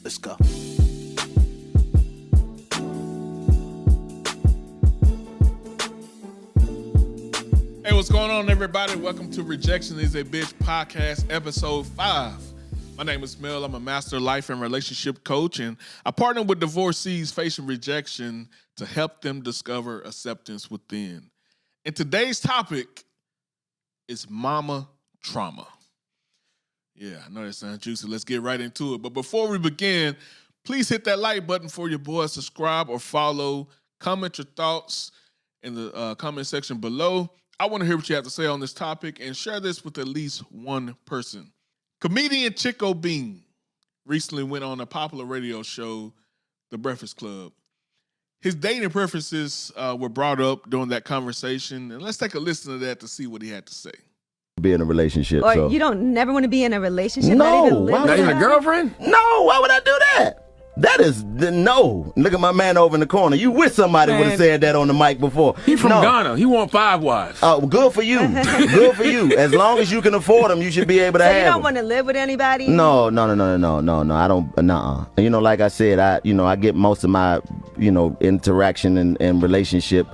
Let's go. Hey, what's going on, everybody? Welcome to Rejection is a Bitch podcast, episode 5. My name is Mel. I'm a master life and relationship coach, and I partner with divorcees facing rejection to help them discover acceptance within. And today's topic is mama trauma. Yeah, I know that sounds juicy. Let's get right into it. But before we begin, please hit that like button for your boy, subscribe or follow, comment your thoughts in the comment section below. I want to hear what you have to say on this topic and share this with at least one person. Comedian Chico Bean recently went on a popular radio show, The Breakfast Club. His dating preferences were brought up during that conversation, and let's take a listen to that to see what he had to say. Be in a relationship. Or so. you don't never want to be in a relationship? No, not even live why with would I- her? girlfriend? No, why would I do that? That is no. Look at my man over in the corner. You wish somebody would have said that on the mic before. He from No. Ghana. He want 5 wives. Oh, good for you. Good for you. As long as you can afford them, you should be able to So have you don't them. want to live with anybody? No. I don't. Nuh-uh. You know, like I said, I get most of my, interaction and relationship,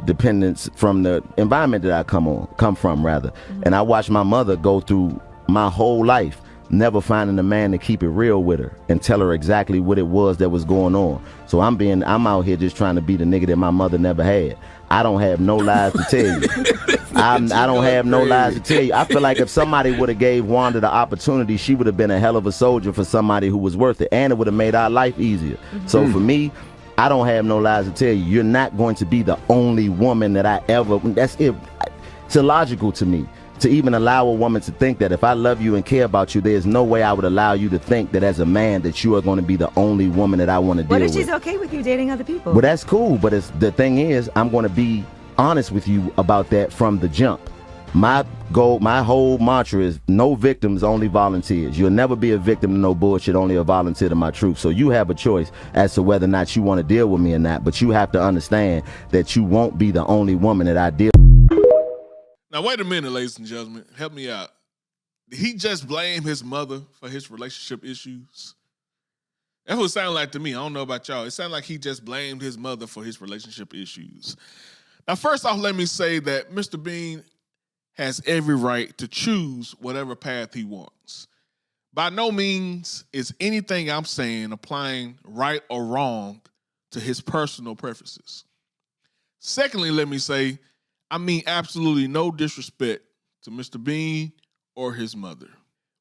dependence from the environment that I come from rather. And I watched my mother go through my whole life, never finding a man to keep it real with her and tell her exactly what it was that was going on. So I'm out here just trying to be the nigga that my mother never had. I don't have no lies to tell you. I don't have no lies to tell you. I feel like if somebody would have gave Wanda the opportunity, she would have been a hell of a soldier for somebody who was worth it, and it would have made our life easier. So for me, I don't have no lies to tell you. You're not going to be the only woman that I ever. That's it. It's illogical to me to even allow a woman to think that if I love you and care about you, there's no way I would allow you to think that as a man that you are going to be the only woman that I want to deal What with. if she's okay with you dating other people? Well, that's cool, but the thing is, I'm going to be honest with you about that from the jump. My goal, my whole mantra is no victims, only volunteers. You'll never be a victim to no bullshit, only a volunteer to my truth. So you have a choice as to whether or not you want to deal with me or not, but you have to understand that you won't be the only woman that I deal with. Now, wait a minute, ladies and gentlemen. Help me out. Did he just blame his mother for his relationship issues? That's what it sounded like to me. I don't know about y'all. It sounded like he just blamed his mother for his relationship issues. Now, first off, let me say that Mr. Bean has every right to choose whatever path he wants. By no means is anything I'm saying applying right or wrong to his personal preferences. Secondly, let me say, I mean absolutely no disrespect to Mr. Bean or his mother.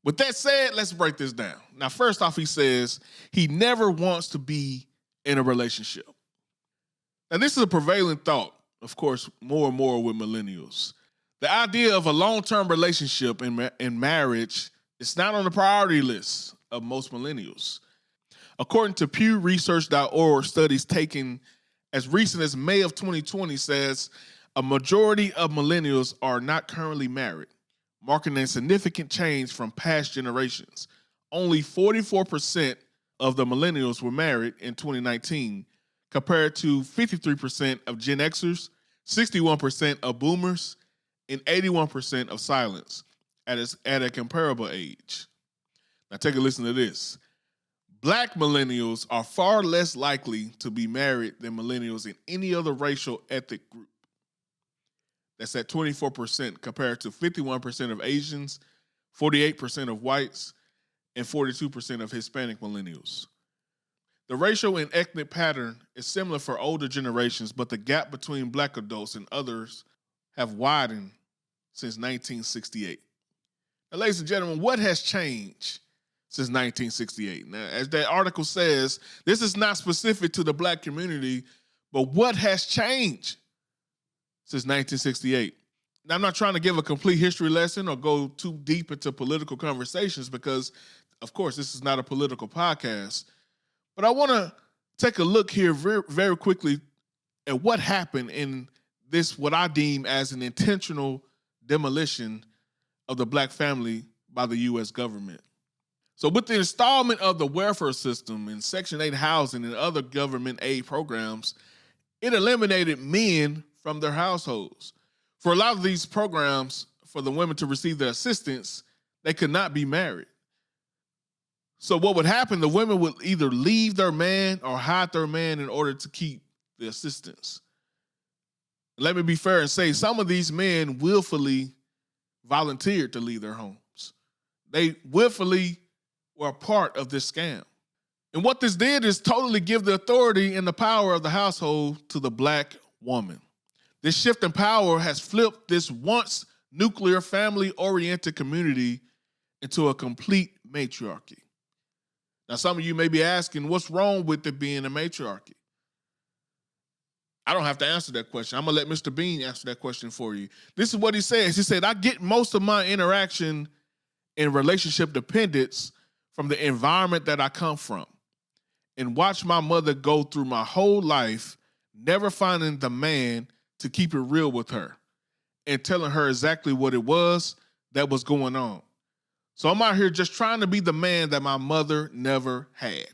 With that said, let's break this down. Now, first off, he says he never wants to be in a relationship. Now, this is a prevailing thought, of course, more and more with millennials. The idea of a long-term relationship in marriage is not on the priority list of most millennials. According to PewResearch.org, studies taken as recent as May of 2020 says a majority of millennials are not currently married, marking a significant change from past generations. Only 44% of the millennials were married in 2019, compared to 53% of Gen Xers, 61% of boomers, and 81% of silents at a comparable age. Now take a listen to this. Black millennials are far less likely to be married than millennials in any other racial ethnic group. That's at 24% compared to 51% of Asians, 48% of whites, and 42% of Hispanic millennials. The racial and ethnic pattern is similar for older generations, but the gap between black adults and others have widened since 1968. Now, ladies and gentlemen, what has changed since 1968? Now, as that article says, this is not specific to the black community, but what has changed since 1968? Now, I'm not trying to give a complete history lesson or go too deep into political conversations because, of course, this is not a political podcast. But I want to take a look here very, very quickly at what happened in this, what I deem as an intentional demolition of the black family by the U.S. government. So with the installment of the welfare system and Section 8 housing and other government aid programs, it eliminated men from their households. For a lot of these programs, for the women to receive their assistance, they could not be married. So what would happen, the women would either leave their man or hide their man in order to keep the assistance. Let me be fair and say some of these men willfully volunteered to leave their homes. They willfully were a part of this scam. And what this did is totally give the authority and the power of the household to the black woman. This shift in power has flipped this once nuclear family-oriented community into a complete matriarchy. Now, some of you may be asking, what's wrong with it being a matriarchy? I don't have to answer that question. I'm going to let Mr. Bean answer that question for you. This is what he says. He said, I get most of my interaction and relationship dependence from the environment that I come from, and watch my mother go through my whole life never finding the man to keep it real with her and telling her exactly what it was that was going on. So I'm out here just trying to be the man that my mother never had.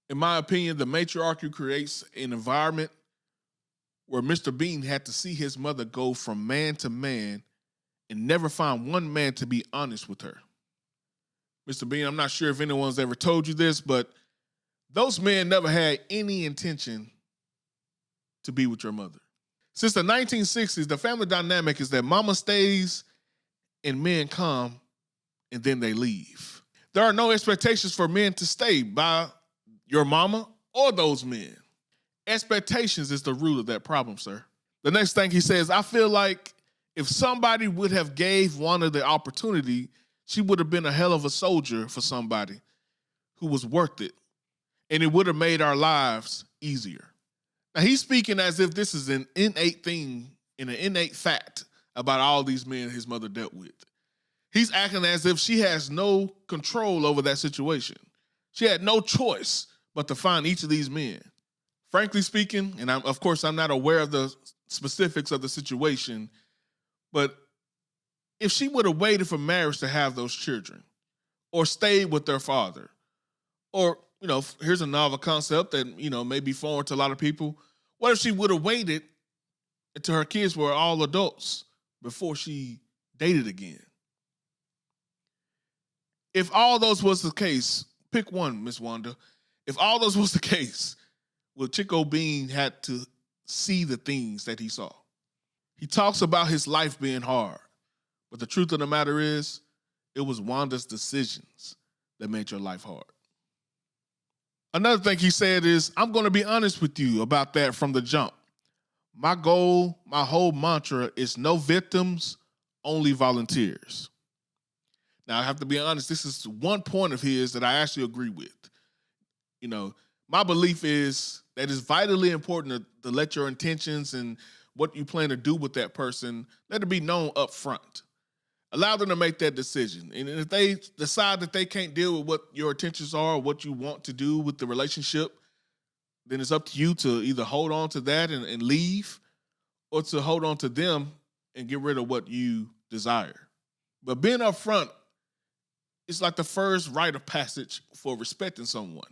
In my opinion, the matriarchy creates an environment where Mr. Bean had to see his mother go from man to man and never find one man to be honest with her. Mr. Bean, I'm not sure if anyone's ever told you this, but those men never had any intention to be with your mother. Since the 1960s, the family dynamic is that mama stays and men come and then they leave. There are no expectations for men to stay by your mama or those men. Expectations is the root of that problem, sir. The next thing he says, I feel like if somebody would have gave Wanda the opportunity, she would have been a hell of a soldier for somebody who was worth it. And it would have made our lives easier. Now, he's speaking as if this is an innate thing and an innate fact about all these men his mother dealt with. He's acting as if she has no control over that situation. She had no choice but to find each of these men. Frankly speaking, and of course I'm not aware of the specifics of the situation, but if she would have waited for marriage to have those children, or stayed with their father, or, here's a novel concept that, may be foreign to a lot of people. What if she would have waited until her kids were all adults before she dated again? If all those was the case, pick one, Miss Wanda. If all those was the case, well, Chico Bean had to see the things that he saw. He talks about his life being hard, but the truth of the matter is, it was Wanda's decisions that made your life hard. Another thing he said is, I'm going to be honest with you about that from the jump. My goal, my whole mantra is no victims, only volunteers. Now, I have to be honest, this is one point of his that I actually agree with. My belief is that it's vitally important to let your intentions and what you plan to do with that person, let it be known up front. Allow them to make that decision. And if they decide that they can't deal with what your intentions are or what you want to do with the relationship, then it's up to you to either hold on to that and leave, or to hold on to them and get rid of what you desire. But being upfront is like the first rite of passage for respecting someone.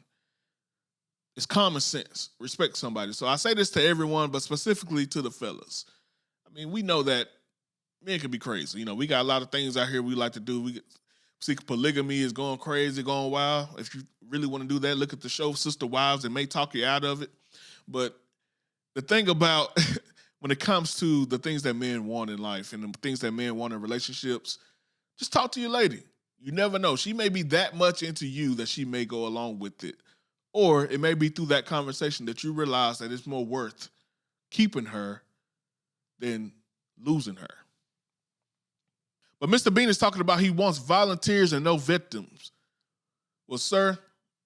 It's common sense. Respect somebody. So I say this to everyone, but specifically to the fellas. I mean, we know that men can be crazy. We got a lot of things out here we like to do. We see polygamy is going crazy, going wild. If you really want to do that, look at the show Sister Wives. It may talk you out of it. But the thing about when it comes to the things that men want in life and the things that men want in relationships, just talk to your lady. You never know. She may be that much into you that she may go along with it. Or it may be through that conversation that you realize that it's more worth keeping her than losing her. But Mr. Bean is talking about he wants volunteers and no victims. Well, sir,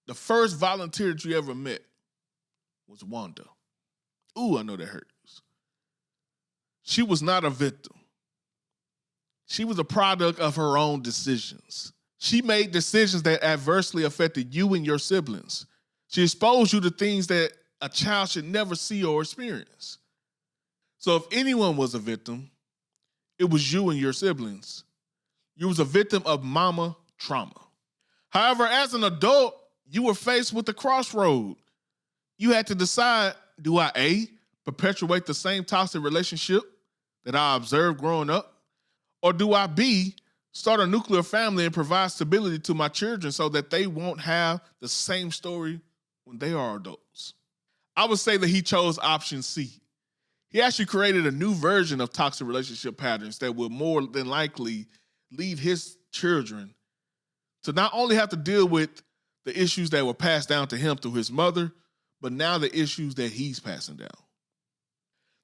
the first volunteer that you ever met was Wanda. Ooh, I know that hurts. She was not a victim. She was a product of her own decisions. She made decisions that adversely affected you and your siblings. She exposed you to things that a child should never see or experience. So if anyone was a victim, it was you and your siblings. You was a victim of mama trauma. However, as an adult, you were faced with a crossroad. You had to decide, do I A, perpetuate the same toxic relationship that I observed growing up? Or do I B, start a nuclear family and provide stability to my children so that they won't have the same story when they are adults. I would say that he chose option C. He actually created a new version of toxic relationship patterns that would more than likely lead his children to not only have to deal with the issues that were passed down to him through his mother, but now the issues that he's passing down.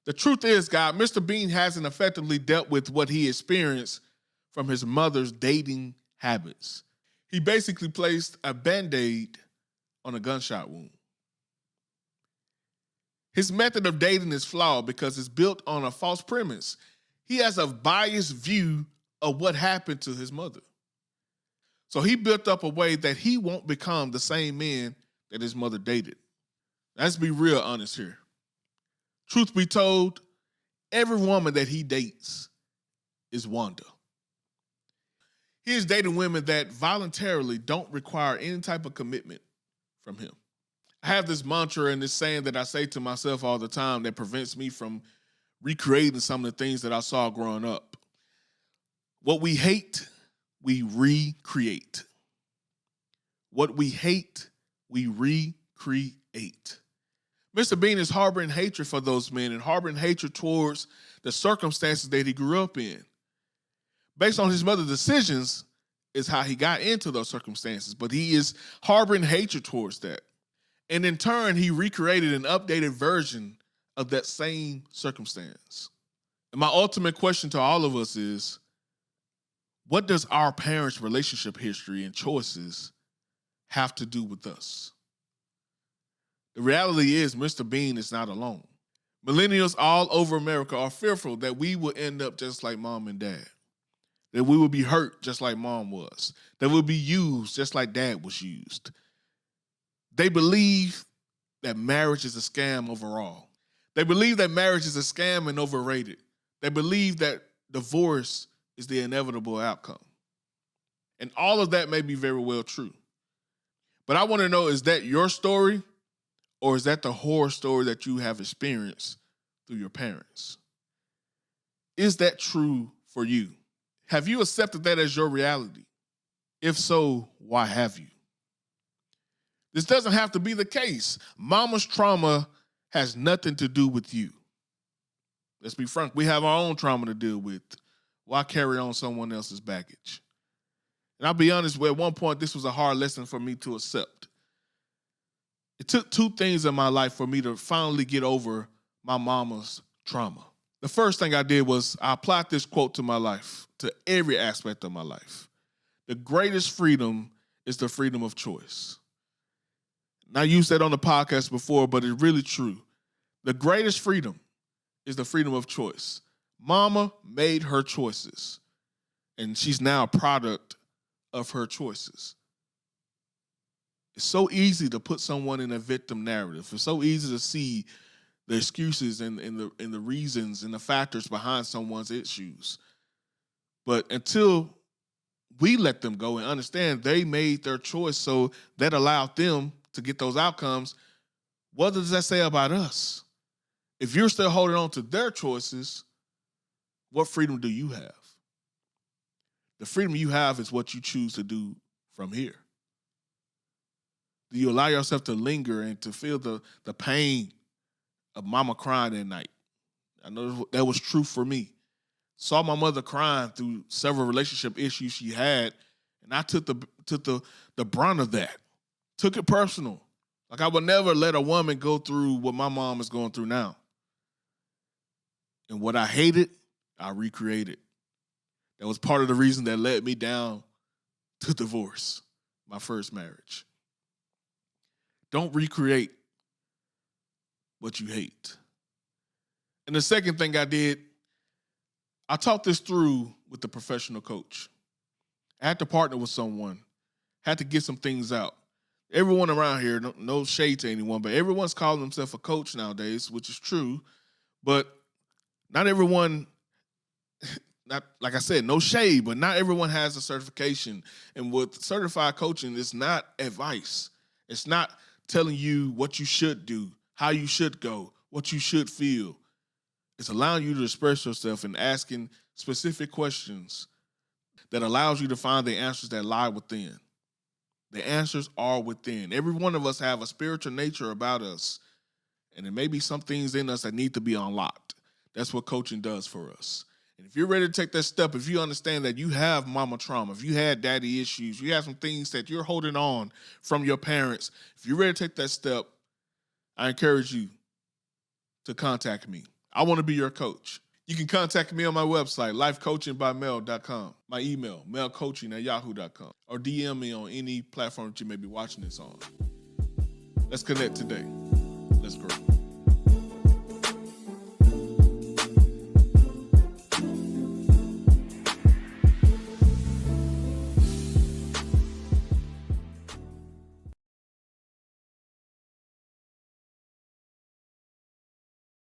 The truth is, God, Mr. Bean hasn't effectively dealt with what he experienced from his mother's dating habits. He basically placed a Band-Aid on a gunshot wound. His method of dating is flawed because it's built on a false premise. He has a biased view of what happened to his mother. So he built up a way that he won't become the same man that his mother dated. Let's be real honest here. Truth be told, every woman that he dates is Wanda. He is dating women that voluntarily don't require any type of commitment from him. I have this mantra and this saying that I say to myself all the time that prevents me from recreating some of the things that I saw growing up. What we hate, we recreate. What we hate, we recreate. Mr. Bean is harboring hatred for those men and harboring hatred towards the circumstances that he grew up in. Based on his mother's decisions is how he got into those circumstances, but he is harboring hatred towards that. And in turn, he recreated an updated version of that same circumstance. And my ultimate question to all of us is, what does our parents' relationship history and choices have to do with us? The reality is Mr. Bean is not alone. Millennials all over America are fearful that we will end up just like mom and dad, that we will be hurt just like mom was, that we'll be used just like dad was used. They believe that marriage is a scam overall. They believe that marriage is a scam and overrated. They believe that divorce is the inevitable outcome. And all of that may be very well true. But I want to know, is that your story, or is that the horror story that you have experienced through your parents? Is that true for you? Have you accepted that as your reality? If so, why have you? This doesn't have to be the case. Mama's trauma has nothing to do with you. Let's be frank, we have our own trauma to deal with. Why carry on someone else's baggage? And I'll be honest, at one point, this was a hard lesson for me to accept. It took two things in my life for me to finally get over my mama's trauma. The first thing I did was I applied this quote to my life, to every aspect of my life. The greatest freedom is the freedom of choice. And I used that on the podcast before, but it's really true. The greatest freedom is the freedom of choice. Mama made her choices, and she's now a product of her choices. It's so easy to put someone in a victim narrative. It's so easy to see the excuses and the reasons and the factors behind someone's issues. But until we let them go and understand they made their choice, so that allowed them to get those outcomes, what does that say about us? If you're still holding on to their choices, what freedom do you have? The freedom you have is what you choose to do from here. Do you allow yourself to linger and to feel the pain of mama crying at night? I know that was true for me. Saw my mother crying through several relationship issues she had, and I took the brunt of that. Took it personal. Like, I would never let a woman go through what my mom is going through now. And what I hated, I recreated. That was part of the reason that led me down to divorce, my first marriage. Don't recreate what you hate. And the second thing I did, I talked this through with the professional coach. I had to partner with someone, had to get some things out. Everyone around here, no shade to anyone, but everyone's calling themselves a coach nowadays, which is true. But not everyone, not like I said, no shade, but not everyone has a certification. And with certified coaching, it's not advice. It's not telling you what you should do, how you should go, what you should feel. It's allowing you to express yourself and asking specific questions that allows you to find the answers that lie within. The answers are within. Every one of us have a spiritual nature about us, and there may be some things in us that need to be unlocked. That's what coaching does for us. And if you're ready to take that step, if you understand that you have mama trauma, if you had daddy issues, you have some things that you're holding on from your parents, if you're ready to take that step, I encourage you to contact me. I want to be your coach. You can contact me on my website, lifecoachingbymel.com. My email, melcoaching@yahoo.com. Or DM me on any platform that you may be watching this on. Let's connect today. Let's grow.